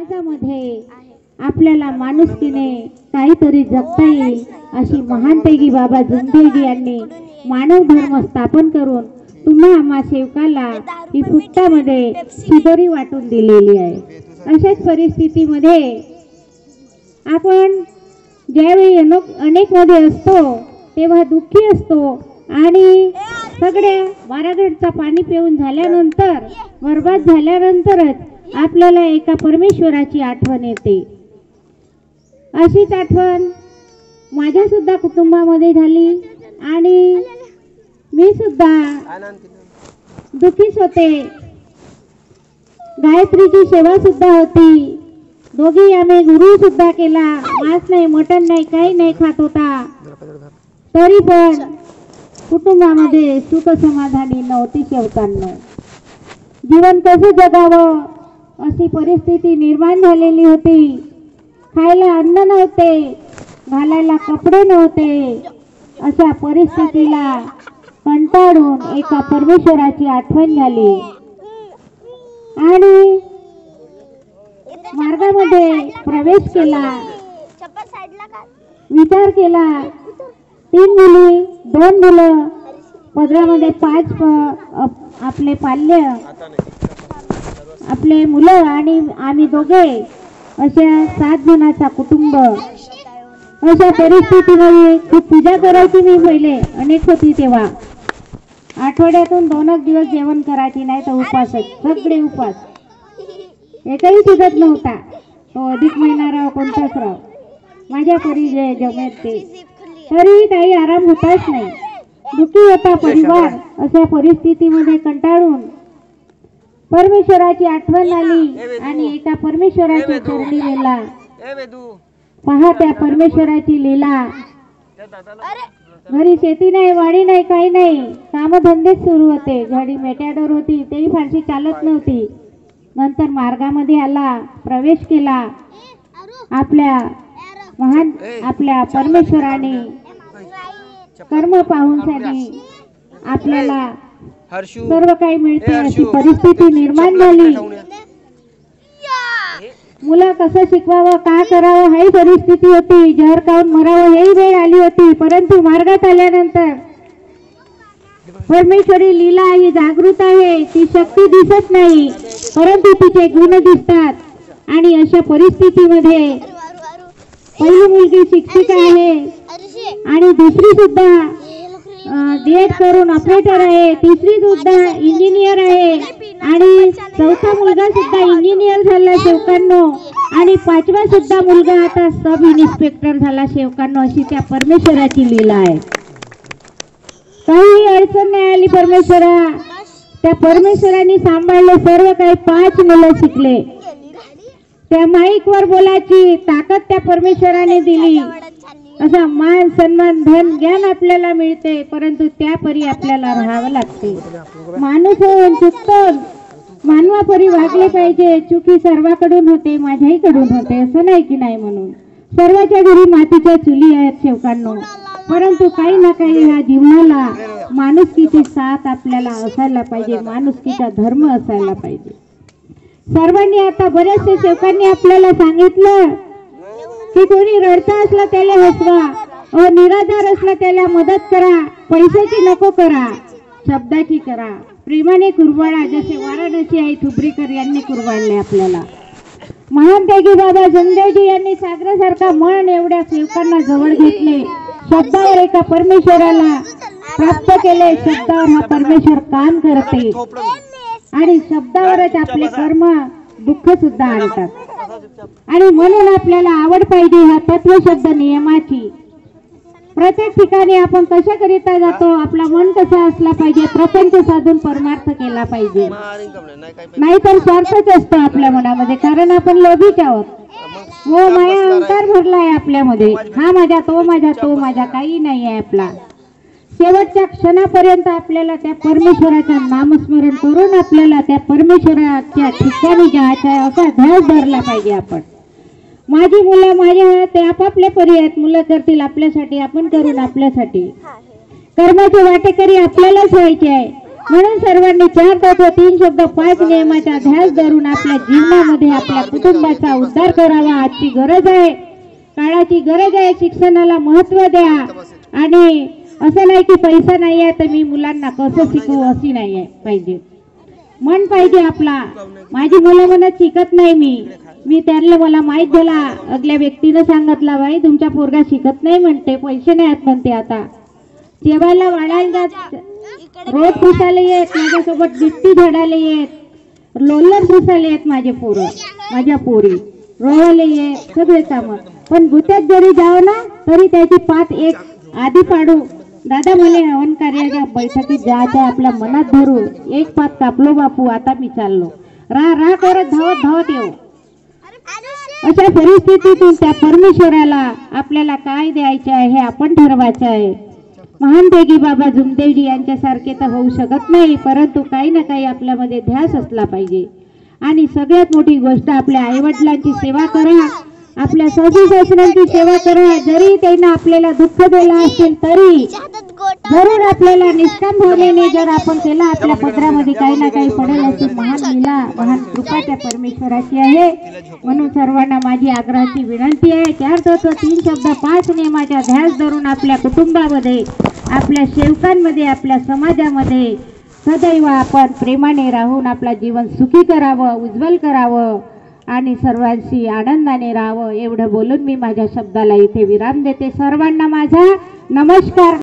समाजामध्ये आपल्याला माणुसकीने काहीतरी जगता येईल अशी महानतेगी बाबा जुमदेजी यांनी मानव धर्म स्थापन करून तुम्हा आम्हा सेवकाला ही फुकटामध्ये शिदोरी वाटून दिलेली आहे। अशाच परिस्थितीमध्ये आपण ज्यावेळी अनेक मध्ये असतो तेव्हा दुःखी असतो आणि सगळ्या बारागडचा पाणी पिऊन झाल्यानंतर बर्बाद झाल्यानंतरच आपल्याला एका परमेश्वराची आठवण येते। अशीच आठवण माझ्या सुद्धा कुटुंबामध्ये झाली आणि मी सुद्धा दुःखीच होते। गायत्रीची सेवा सुद्धा होती, दोघी आम्ही गुरु सुद्धा केला, मांस नाही मटण नाही काही नाही खात होता, तरी पण कुटुंबामध्ये सुख समाधानी नव्हती। शेवकांना जीवन कसं जगावं अशी परिस्थिती निर्माण झालेली होती। खायला अन्न नव्हते, घालायला कपडे नव्हते। अशा परिस्थितीला कंटाळून एका परमेश्वराची आठवण झाली आणि मार्गामध्ये प्रवेश केला, विचार केला। 3 मुली 2 मुलं, पदरामध्ये 5 आपले पाल्य आपले मुलं आणि आम्ही दोघे, अशा 7 जणांचा कुटुंब। अशा परिस्थितीमध्ये खूप पूजा करायची मी पहिले अनेक होती तेव्हा, आठवड्यातून 2 दिवस जेवण करायची, नाही तर उपासच, सगळे उपास, एकही सुधत नव्हता। तो अधिक महिना राव कोणताच राव, माझ्या परी जे जमेत ते, तरी काही आराम होताच नाही, दुःखी होता परिवार। अशा परिस्थितीमध्ये कंटाळून परमेश्वराची आठवण आली आणि एका परमेश्वराची चरणी गेला। पहा त्या परमेश्वराची लीला, घरी शेती नाही वाडी नाही काही नाही, कामधंदेच सुरू होते। घडी मेटॅडोर होती, तेही फारशी चालत नव्हती। नंतर मार्गामध्ये आला, प्रवेश केला। आपल्या महान आपल्या परमेश्वराने कर्म पाहूनसाठी आपल्याला सर्व काही मिळते अशी परिस्थिती निर्माण झाली। मुलं कसं शिकवावं काय करावं ही परिस्थिती होती, जहर खाऊन मरावं ही वेळ आली होती। परंतु मार्गात आल्यानंतर परमेश्वरी लीला ही जागृत आहे, ती शक्ती दिसत नाही परंतु तिचे गुण दिसतात। आणि अशा परिस्थितीमध्ये पहिली मुलगी शिक्षिका आहे आणि दुसरी सुद्धा डीएड करून ऑपरेटर आहे, तिसरी सुद्धा इंजिनियर आहे आणि चौथा मुलगा सुद्धा इंजिनियर झाला शेवकांनो, आणि 5वा सुद्धा मुलगा आता सब इन्स्पेक्टर झाला शेवकांनो। अशी त्या परमेश्वराची लीला आहे। काही अडचण नाही आली परमेश्वरा, त्या परमेश्वरांनी सांभाळले सर्व काही। 5 मुलं शिकले, त्या माईकवर बोलायची ताकद त्या परमेश्वराने दिली। असा मान सन्मान धन ज्ञान आपल्याला मिळते, परंतु त्यापरी आपल्याला राहावं लागते। माणूस होऊन चुकतो, मानवापरी वागले पाहिजे। चुकी सर्वांकडून होते, माझ्याही कडून होते, असं नाही की नाही। म्हणून सर्वांच्या घरी मातीच्या चुली आहेत शेवकांनो, परंतु काही ना काही ह्या जीवनाला माणुसकीची साथ आपल्याला असायला पाहिजे, माणुसकीचा धर्म असायला पाहिजे। सर्वांनी आता बरेचसे सेवकांनी आपल्याला सांगितलं की कोणी रडता असला त्याला हसवा, निराधार असला त्याला मदत करा, पैशाची नको करा, शब्दाची करा, प्रेमाने कुरबाडा। जसे वाराणसी आई थुब्रीकर यांनी कुरबाडले आपल्याला। महानतेगी बाबा जुमदेजी यांनी सागरासारखा मन एवढ्या सेवकांना जवळ घेतले, शब्दावर एका परमेश्वराला प्राप्त केले। शब्दावर हा परमेश्वर काम करते आणि शब्दावरच आपले कर्म दुःख सुद्धा आणतात। आणि म्हणून आपल्याला आवड पाहिजे ह्या तत्वशब्द नियमाची। प्रत्येक ठिकाणी आपण कशा करिता जातो, आपला मन कसा असला पाहिजे, प्रपंच साधून परमार्थ केला पाहिजे, नाहीतर स्वार्थच असतो आपल्या मनामध्ये, कारण आपण लोभीच आहोत। वो माया अहंकार भरलाय आपल्यामध्ये, हा माझा तो माझा तो माझा, काही नाही आहे आपला। शेवटच्या क्षणापर्यंत आपल्याला त्या परमेश्वराचं नामस्मरण करून आपल्याला त्या परमेश्वराच्या ठिकाणी जायचं आहे असा ध्यास धरला पाहिजे आपण। माझी मुलं माझ्या ते आपापल्या परी आहेत, मुलं करतील आपल्यासाठी, आपण करून आपल्यासाठी। कर्माचे वाटेकरी आपल्यालाच व्हायचे आहे, म्हणून सर्वांनी 4 तत्व 3 शब्द 5 नियमाचा ध्यास धरून आपल्या जीवनामध्ये आपल्या कुटुंबाचा उद्धार करावा. आजची गरज आहे, काळाची गरज आहे. शिक्षणाला महत्त्व द्या. आणि असं नाही की पैसा नाही आहे तर मी मुलांना कसं शिकवू अशी नाही आहे पाहिजे. मन पाहिजे आपला. माझी मुलं म्हणत शिकत नाही मी त्यांना मला माहीत झाला. अगल्या व्यक्तीनं सांगितलं बाई तुमचा पोरगा शिकत नाही म्हणते, पैसे नाही आहेत म्हणते. आता जेवायला वाढायला जात, रोज पुसायला येत, माझ्यासोबत गिट्टी झाडायला येत, लोलर पुसायला येत माझे पोरं, माझ्या पोरी रोवायला येत, सगळे कामं. पण गुत्यात जरी जाव ना तरी त्याची पात एक आधी पाडू. दादा मला हवन कार्याच्या बैठकीत जायचं आपल्या मनात धरू. एक पात कापलो बापू, आता मी चाललो. रा करत धावत धावत येऊ. अशा परिस्थितीतून त्या परमेश्वराला आपल्याला काय द्यायचे आहे हे आपण ठरवायचं आहे. महान देगी बाबा जुमदेवजी यांच्यासारखे तर होऊ शकत नाही, परंतु काही ना काही आपल्यामध्ये ध्यास असला पाहिजे. आणि सगळ्यात मोठी गोष्ट आपल्या आईवडिलांची सेवा करा, आपल्या सासू सासऱ्यांची सेवा करा. जरी त्यांना आपल्याला दुःख दिलं असेल तरी जरूर आपल्याला निष्काम भावनेने जर आपण केला, आपल्या पदरामध्ये काही ना काही पडेल अशी महान लीला, महान कृपा त्या परमेश्वराची आहे. म्हणून सर्वांना माझी आग्रहाची विनंती आहे, 4 तत्व 3 शब्द 5 नियमाचा ध्यास धरून आपल्या कुटुंबामध्ये, आपल्या सेवकांमध्ये, आपल्या समाजामध्ये सदैव आपण प्रेमाने राहून आपलं जीवन सुखी करावं, उज्ज्वल करावं आणि सर्वांशी आनंदाने राहावं. एवढं बोलून मी माझ्या शब्दाला इथे विराम देते. सर्वांना माझा नमस्कार.